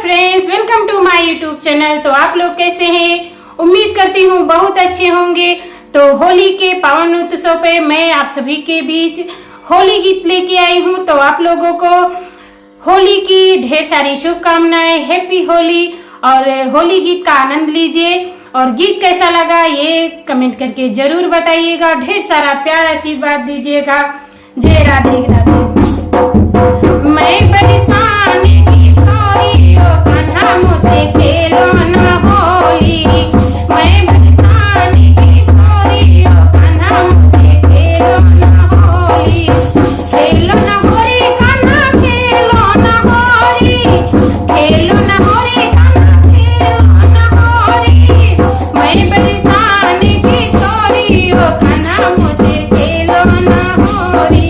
Friends, welcome to my YouTube channel. तो आप लोग कैसे हैं? उम्मीद करती हूँ बहुत अच्छे होंगे। तो होली के पावन उत्सव पे मैं आप सभी के बीच होली गीत लेके आई हूँ। तो आप लोगों को होली की ढेर सारी शुभकामनाएं, हैप्पी होली। और होली गीत का आनंद लीजिए। और गीत कैसा लगा ये कमेंट करके जरूर बताइएगा। ढेर सारा प्यार आशीर्वाद दीजिएगा। जय राधे राधे। मैं परेशान की छोरी ओ कान्हा मुझसे खेलो ना होली। मैं परेशान की छोरी ओ कान्हा मुझसे खेलो ना होली। खेलो ना होली कान्हा खेलो ना होली। खेलो ना होली कान्हा खेलो ना होली। मैं परेशान की छोरी ओ कान्हा मुझसे खेलो ना होली।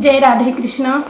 जय राधे कृष्ण।